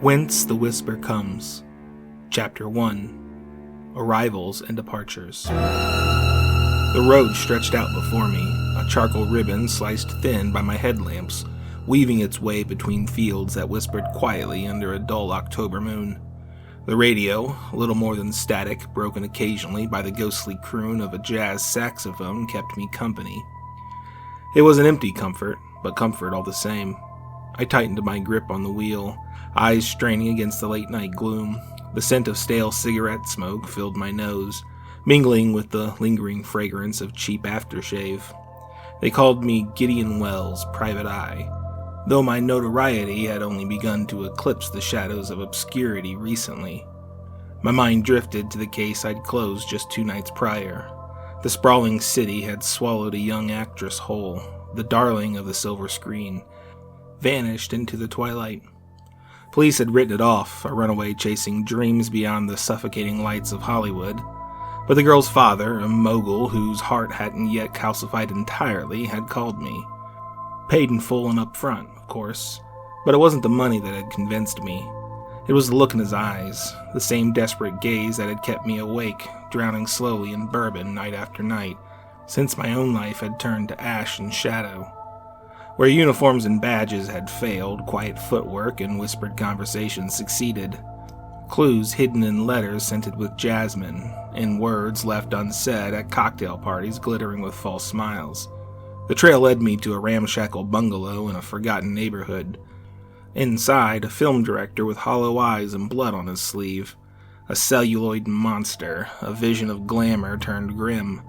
Whence the Whisper Comes. Chapter 1. Arrivals and Departures. The road stretched out before me, a charcoal ribbon sliced thin by my headlamps, weaving its way between fields that whispered quietly under a dull October moon. The radio, a little more than static, broken occasionally by the ghostly croon of a jazz saxophone, kept me company. It was an empty comfort, but comfort all the same. I tightened my grip on the wheel, eyes straining against the late-night gloom. The scent of stale cigarette smoke filled my nose, mingling with the lingering fragrance of cheap aftershave. They called me Gideon Wells, Private Eye, though my notoriety had only begun to eclipse the shadows of obscurity recently. My mind drifted to the case I'd closed just 2 nights prior. The sprawling city had swallowed a young actress whole, the darling of the silver screen, vanished into the twilight. Police had written it off, a runaway chasing dreams beyond the suffocating lights of Hollywood. But the girl's father, a mogul whose heart hadn't yet calcified entirely, had called me. Paid in full and up front, of course, but it wasn't the money that had convinced me. It was the look in his eyes, the same desperate gaze that had kept me awake, drowning slowly in bourbon night after night, since my own life had turned to ash and shadow. Where uniforms and badges had failed, quiet footwork and whispered conversations succeeded. Clues hidden in letters scented with jasmine, in words left unsaid at cocktail parties glittering with false smiles. The trail led me to a ramshackle bungalow in a forgotten neighborhood. Inside, a film director with hollow eyes and blood on his sleeve. A celluloid monster, a vision of glamour turned grim.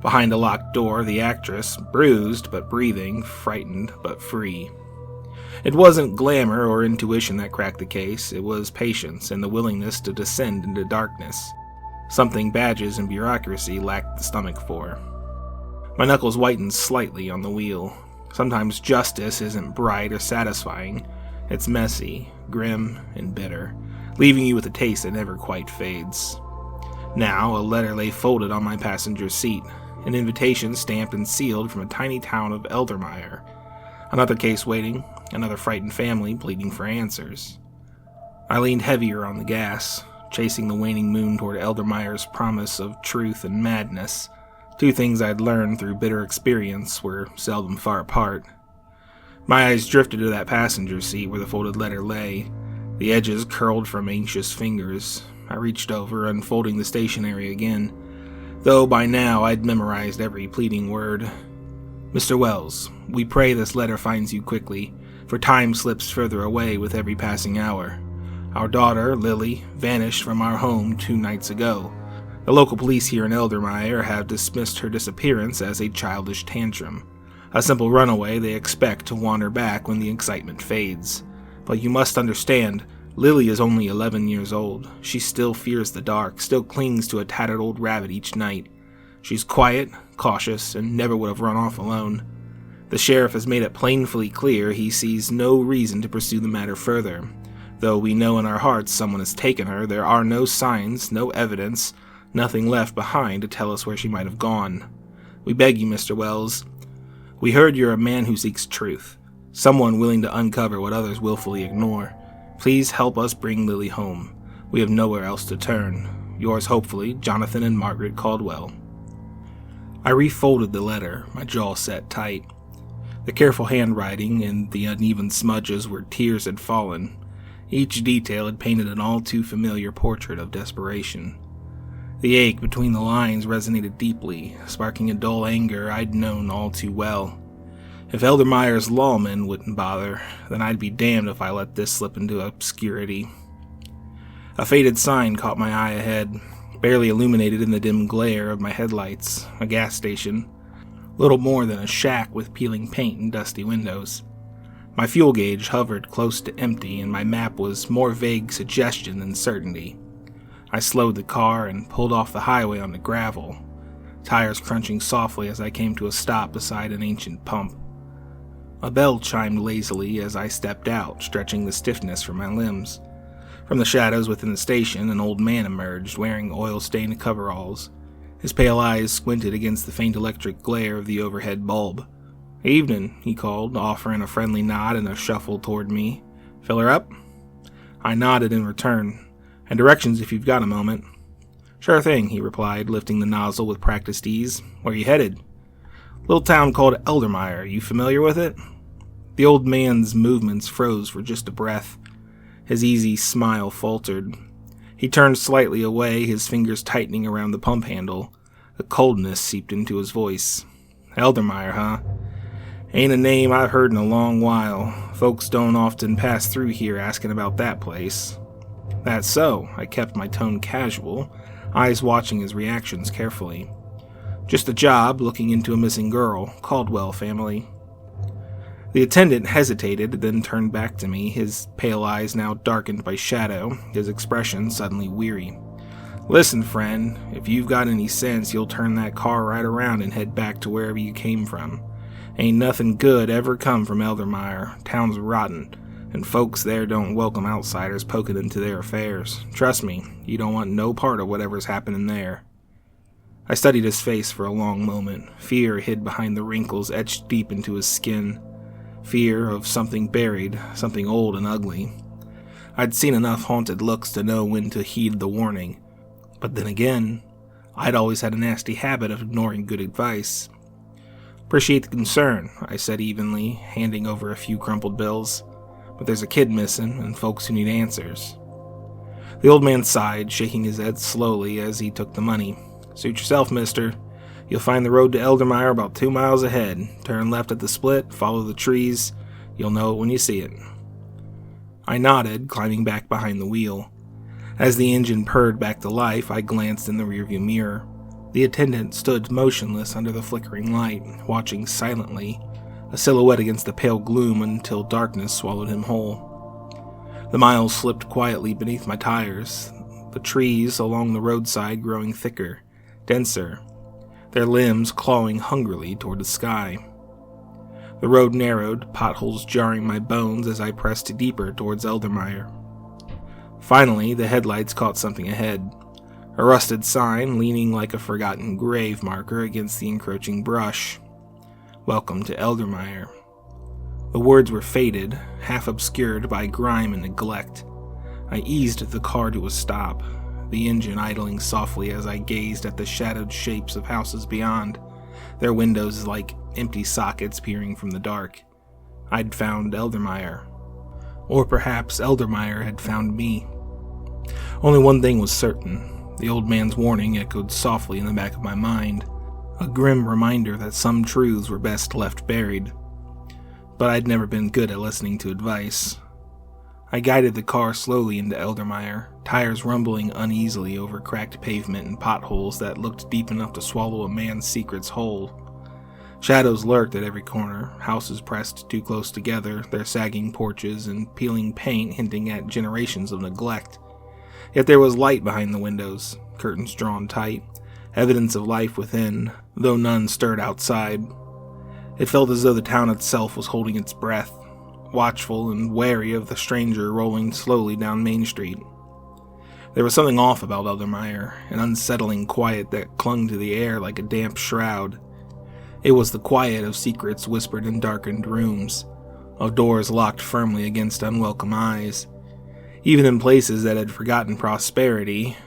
Behind a locked door, the actress, bruised but breathing, frightened but free. It wasn't glamour or intuition that cracked the case, it was patience and the willingness to descend into darkness. Something badges and bureaucracy lacked the stomach for. My knuckles whitened slightly on the wheel. Sometimes justice isn't bright or satisfying. It's messy, grim, and bitter, leaving you with a taste that never quite fades. Now, a letter lay folded on my passenger seat. An invitation stamped and sealed from a tiny town of Eldermire. Another case waiting, another frightened family pleading for answers. I leaned heavier on the gas, chasing the waning moon toward Eldermire's promise of truth and madness. 2 things I'd learned through bitter experience were seldom far apart. My eyes drifted to that passenger seat where the folded letter lay, the edges curled from anxious fingers. I reached over, unfolding the stationery again, though by now I'd memorized every pleading word. Mr. Wells, we pray this letter finds you quickly, for time slips further away with every passing hour. Our daughter, Lily, vanished from our home 2 nights ago. The local police here in Eldermire have dismissed her disappearance as a childish tantrum. A simple runaway they expect to wander back when the excitement fades. But you must understand, Lily is only 11 years old. She still fears the dark, still clings to a tattered old rabbit each night. She's quiet, cautious, and never would have run off alone. The sheriff has made it painfully clear he sees no reason to pursue the matter further. Though we know in our hearts someone has taken her, there are no signs, no evidence, nothing left behind to tell us where she might have gone. We beg you, Mr. Wells. We heard you're a man who seeks truth, someone willing to uncover what others willfully ignore. Please help us bring Lily home. We have nowhere else to turn. Yours hopefully, Jonathan and Margaret Caldwell. I refolded the letter, my jaw set tight. The careful handwriting and the uneven smudges where tears had fallen. Each detail had painted an all too familiar portrait of desperation. The ache between the lines resonated deeply, sparking a dull anger I'd known all too well. If Eldermire's lawmen wouldn't bother, then I'd be damned if I let this slip into obscurity. A faded sign caught my eye ahead, barely illuminated in the dim glare of my headlights, a gas station. Little more than a shack with peeling paint and dusty windows. My fuel gauge hovered close to empty, and my map was more vague suggestion than certainty. I slowed the car and pulled off the highway onto gravel, tires crunching softly as I came to a stop beside an ancient pump. A bell chimed lazily as I stepped out, stretching the stiffness from my limbs. From the shadows within the station, an old man emerged, wearing oil-stained coveralls. His pale eyes squinted against the faint electric glare of the overhead bulb. "Evening," he called, offering a friendly nod and a shuffle toward me. "Fill her up?" I nodded in return. And directions if you've got a moment. Sure thing, he replied, lifting the nozzle with practiced ease. Where you headed? Little town called Eldermire. You familiar with it? The old man's movements froze for just a breath. His easy smile faltered. He turned slightly away, his fingers tightening around the pump handle. A coldness seeped into his voice. Eldermire, huh? Ain't a name I've heard in a long while. Folks don't often pass through here asking about that place. That's so. I kept my tone casual, eyes watching his reactions carefully. Just a job, looking into a missing girl. Caldwell family. The attendant hesitated, then turned back to me, his pale eyes now darkened by shadow, his expression suddenly weary. Listen, friend, if you've got any sense, you'll turn that car right around and head back to wherever you came from. Ain't nothing good ever come from Eldermire. Town's rotten, and folks there don't welcome outsiders poking into their affairs. Trust me, you don't want no part of whatever's happening there. I studied his face for a long moment. Fear hid behind the wrinkles etched deep into his skin. Fear of something buried, something old and ugly. I'd seen enough haunted looks to know when to heed the warning. But then again, I'd always had a nasty habit of ignoring good advice. Appreciate the concern, I said evenly, handing over a few crumpled bills. But there's a kid missing, and folks who need answers. The old man sighed, shaking his head slowly as he took the money. Suit yourself, mister. You'll find the road to Eldermire about 2 miles ahead. Turn left at the split, follow the trees. You'll know it when you see it. I nodded, climbing back behind the wheel. As the engine purred back to life, I glanced in the rearview mirror. The attendant stood motionless under the flickering light, watching silently, a silhouette against the pale gloom until darkness swallowed him whole. The miles slipped quietly beneath my tires, the trees along the roadside growing thicker, denser, their limbs clawing hungrily toward the sky. The road narrowed, potholes jarring my bones as I pressed deeper towards Eldermire. Finally, the headlights caught something ahead. A rusted sign leaning like a forgotten grave marker against the encroaching brush. Welcome to Eldermire. The words were faded, half obscured by grime and neglect. I eased the car to a stop, the engine idling softly as I gazed at the shadowed shapes of houses beyond, their windows like empty sockets peering from the dark. I'd found Eldermire. Or perhaps Eldermire had found me. Only one thing was certain. The old man's warning echoed softly in the back of my mind, a grim reminder that some truths were best left buried. But I'd never been good at listening to advice. I guided the car slowly into Eldermire, tires rumbling uneasily over cracked pavement and potholes that looked deep enough to swallow a man's secrets whole. Shadows lurked at every corner, houses pressed too close together, their sagging porches and peeling paint hinting at generations of neglect. Yet there was light behind the windows, curtains drawn tight, evidence of life within, though none stirred outside. It felt as though the town itself was holding its breath, watchful and wary of the stranger rolling slowly down Main Street. There was something off about Eldermire, an unsettling quiet that clung to the air like a damp shroud. It was the quiet of secrets whispered in darkened rooms, of doors locked firmly against unwelcome eyes. Even in places that had forgotten prosperity,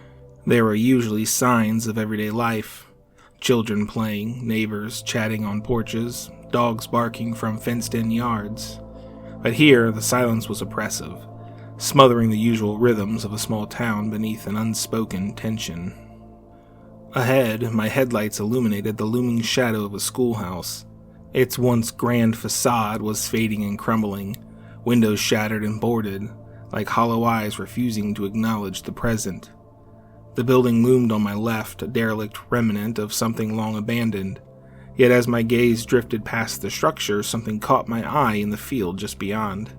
there were usually signs of everyday life. Children playing, neighbors chatting on porches, dogs barking from fenced-in yards. But here, the silence was oppressive, smothering the usual rhythms of a small town beneath an unspoken tension. Ahead, my headlights illuminated the looming shadow of a schoolhouse. Its once grand facade was fading and crumbling, windows shattered and boarded, like hollow eyes refusing to acknowledge the present. The building loomed on my left, a derelict remnant of something long abandoned. Yet as my gaze drifted past the structure, something caught my eye in the field just beyond.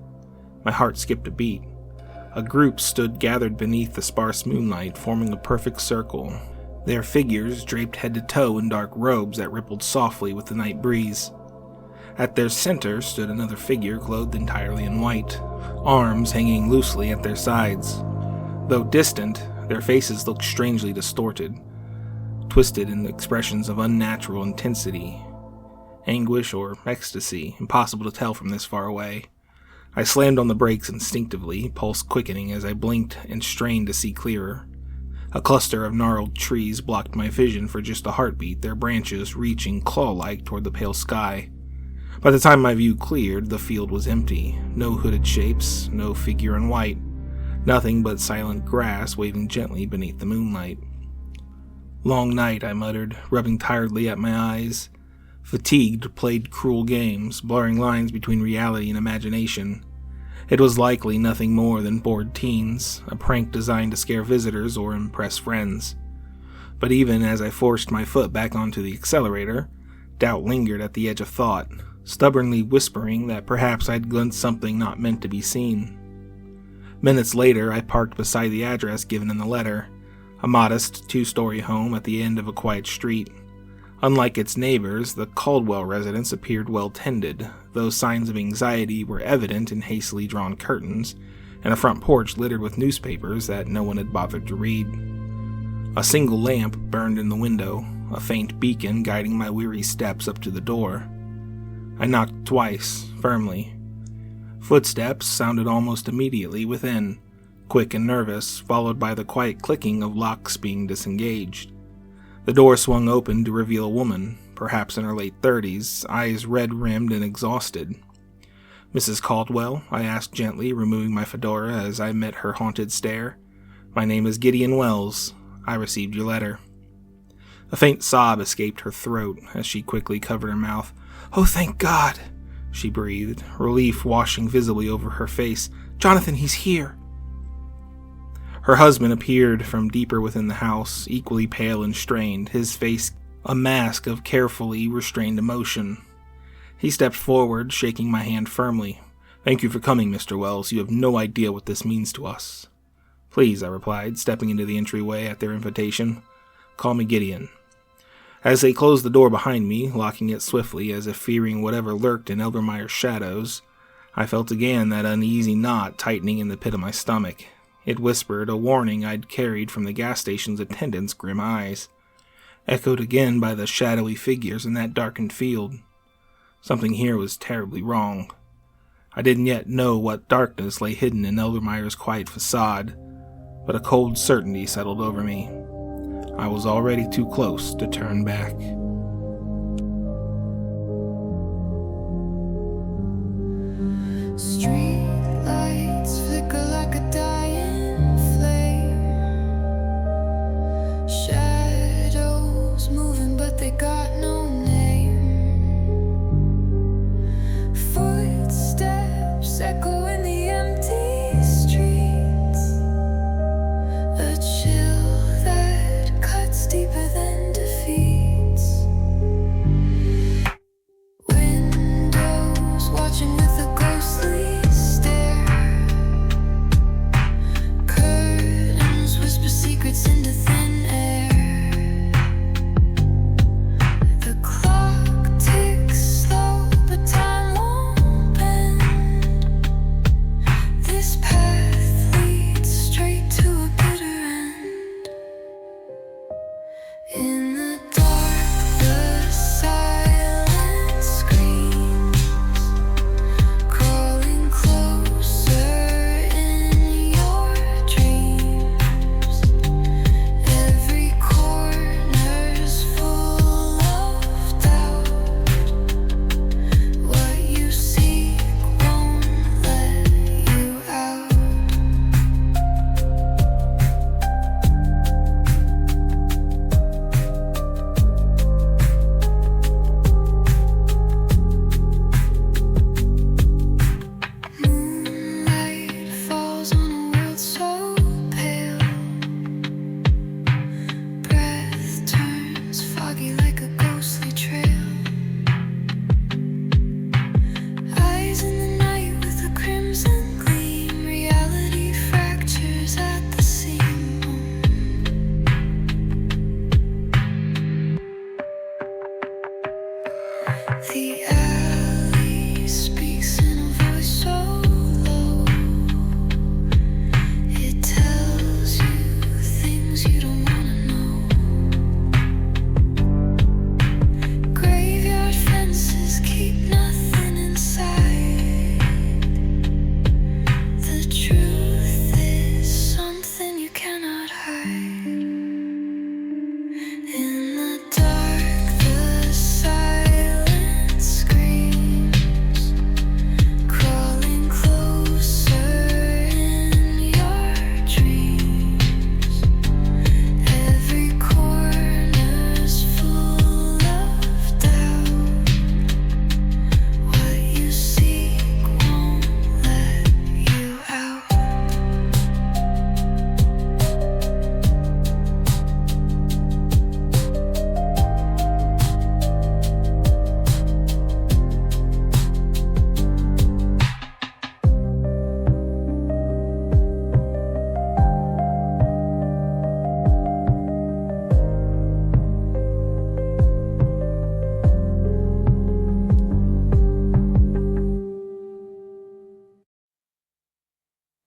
My heart skipped a beat. A group stood gathered beneath the sparse moonlight, forming a perfect circle, their figures draped head to toe in dark robes that rippled softly with the night breeze. At their center stood another figure clothed entirely in white, arms hanging loosely at their sides. Though distant, their faces looked strangely distorted, twisted in expressions of unnatural intensity, anguish or ecstasy, impossible to tell from this far away. I slammed on the brakes instinctively, pulse quickening as I blinked and strained to see clearer. A cluster of gnarled trees blocked my vision for just a heartbeat, their branches reaching claw-like toward the pale sky. By the time my view cleared, the field was empty. No hooded shapes, no figure in white. Nothing but silent grass waving gently beneath the moonlight. "Long night," I muttered, rubbing tiredly at my eyes. Fatigued, played cruel games, blurring lines between reality and imagination. It was likely nothing more than bored teens, a prank designed to scare visitors or impress friends. But even as I forced my foot back onto the accelerator, doubt lingered at the edge of thought, stubbornly whispering that perhaps I'd glimpsed something not meant to be seen. Minutes later, I parked beside the address given in the letter, a modest two-story home at the end of a quiet street. Unlike its neighbors, the Caldwell residence appeared well-tended, though signs of anxiety were evident in hastily drawn curtains, and a front porch littered with newspapers that no one had bothered to read. A single lamp burned in the window, a faint beacon guiding my weary steps up to the door. I knocked twice, firmly. Footsteps sounded almost immediately within, quick and nervous, followed by the quiet clicking of locks being disengaged. The door swung open to reveal a woman, perhaps in her late 30s, eyes red-rimmed and exhausted. "Mrs. Caldwell?" I asked gently, removing my fedora as I met her haunted stare. "My name is Gideon Wells. I received your letter." A faint sob escaped her throat as she quickly covered her mouth. "Oh, thank God," she breathed, relief washing visibly over her face. "Jonathan, he's here." Her husband appeared from deeper within the house, equally pale and strained, his face a mask of carefully restrained emotion. He stepped forward, shaking my hand firmly. "Thank you for coming, Mr. Wells. You have no idea what this means to us." "Please," I replied, stepping into the entryway at their invitation. "Call me Gideon." As they closed the door behind me, locking it swiftly as if fearing whatever lurked in Eldermire's shadows, I felt again that uneasy knot tightening in the pit of my stomach. It whispered a warning I'd carried from the gas station's attendant's grim eyes, echoed again by the shadowy figures in that darkened field. Something here was terribly wrong. I didn't yet know what darkness lay hidden in Eldermire's quiet facade, but a cold certainty settled over me. I was already too close to turn back. Street